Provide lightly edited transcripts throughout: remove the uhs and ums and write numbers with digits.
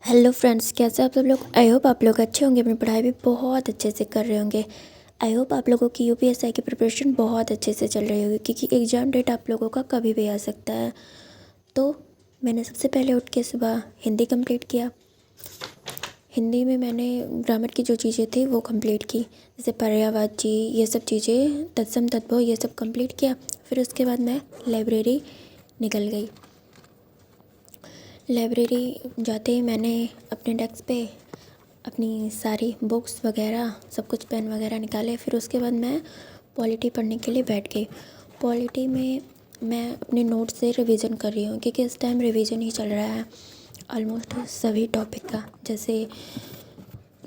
Hello friends, कैसे आप सब लोग। आई होप आप लोग अच्छे होंगे, अपनी पढ़ाई भी बहुत अच्छे से कर रहे होंगे। आई होप आप लोगों की यूपीएससी की प्रिपरेशन बहुत अच्छे से चल रही होगी, क्योंकि एग्ज़ाम डेट आप लोगों का कभी भी आ सकता है। तो मैंने सबसे पहले उठ के सुबह हिंदी कंप्लीट किया। हिंदी में मैंने ग्रामर की जो चीज़ें थी वो कंप्लीट की, जैसे पर्यायवाची, ये सब चीज़ें, तत्सम तद्भव, ये सब कंप्लीट किया। फिर उसके बाद मैं लाइब्रेरी निकल गई। लाइब्रेरी जाते ही मैंने अपने डेस्क पे अपनी सारी बुक्स वगैरह सब कुछ, पेन वगैरह निकाले। फिर उसके बाद मैं पॉलिटी पढ़ने के लिए बैठ गई। पॉलिटी में मैं अपने नोट्स से रिवीजन कर रही हूँ, क्योंकि इस टाइम रिवीजन ही चल रहा है ऑलमोस्ट सभी टॉपिक का। जैसे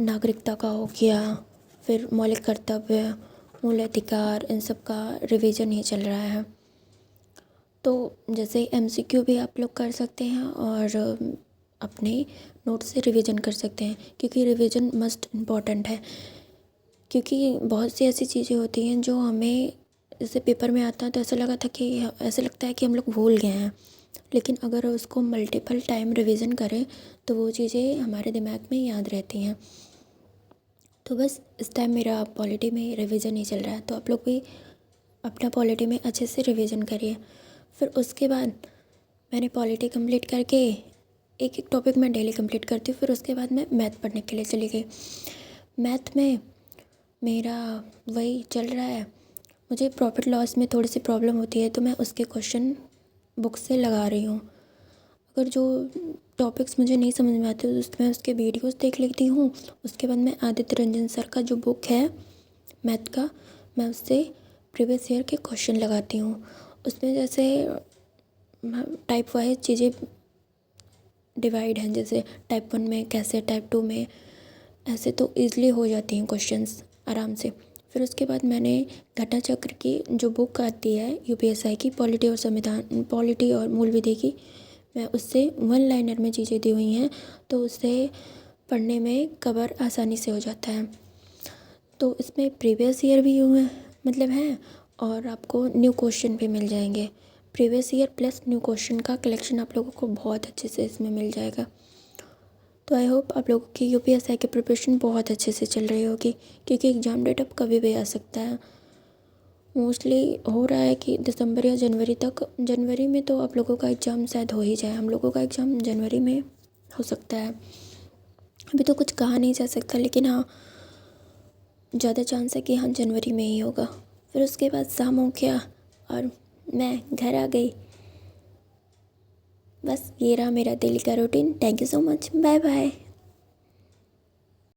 नागरिकता का हो गया, फिर मौलिक कर्तव्य, मूल अधिकार, इन सब का रिवीजन ही चल रहा है। तो जैसे एमसीक्यू भी आप लोग कर सकते हैं और अपने नोट से रिवीजन कर सकते हैं, क्योंकि रिवीजन मस्ट इम्पॉर्टेंट है। क्योंकि बहुत सी ऐसी चीज़ें होती हैं जो हमें जैसे पेपर में आता है तो ऐसा लगता है कि हम लोग भूल गए हैं, लेकिन अगर उसको मल्टीपल टाइम रिवीजन करें तो वो चीज़ें हमारे दिमाग में याद रहती हैं। तो बस इस टाइम मेरा पॉलिटी में रिवीजन ही चल रहा है, तो आप लोग भी अपना पॉलिटी में अच्छे से रिवीजन करिए। फिर उसके बाद मैंने पॉलिटी कंप्लीट करके एक एक टॉपिक मैं डेली कंप्लीट करती हूँ। फिर उसके बाद मैं मैथ पढ़ने के लिए चली गई। मैथ में मेरा वही चल रहा है। मुझे प्रॉफिट लॉस में थोड़ी सी प्रॉब्लम होती है, तो मैं उसके क्वेश्चन बुक से लगा रही हूँ। अगर जो टॉपिक्स मुझे नहीं समझ में आते तो मैं उसके वीडियोस देख लेती हूँ। उसके बाद मैं आदित्य रंजन सर का जो बुक है मैथ का, मैं उससे प्रीवियस ईयर के क्वेश्चन लगाती हूँ। उसमें जैसे टाइप वाइज चीज़ें डिवाइड हैं, जैसे टाइप 1 में कैसे, टाइप 2 में ऐसे, तो ईज़िली हो जाती हैं क्वेश्चंस आराम से। फिर उसके बाद मैंने घटा चक्र की जो बुक आती है यूपीएससी की, पॉलिटी और संविधान, पॉलिटी और मूल विधि की, मैं उससे वन लाइनर में चीज़ें दी हुई हैं, तो उससे पढ़ने में कवर आसानी से हो जाता है। तो इसमें प्रीवियस ईयर भी हुए मतलब हैं, और आपको न्यू क्वेश्चन भी मिल जाएंगे। Previous year plus new question का कलेक्शन आप लोगों को बहुत अच्छे से इसमें मिल जाएगा। तो आई होप आप लोगों की यूपीएससी की प्रिपरेशन बहुत अच्छे से चल रही होगी, क्योंकि एग्ज़ाम डेट अब कभी भी आ सकता है। मोस्टली हो रहा है कि दिसंबर या जनवरी तक, जनवरी में तो आप लोगों का एग्ज़ाम शायद हो ही जाए। हम लोगों का एग्ज़ाम जनवरी में हो सकता है। अभी तो कुछ कहा नहीं जा सकता, लेकिन हाँ, ज़्यादा चांस है कि हाँ जनवरी में ही होगा। फिर उसके बाद शाम हो गया और मैं घर आ गई। बस ये रहा मेरा डेली का routine. Thank you so much, bye bye.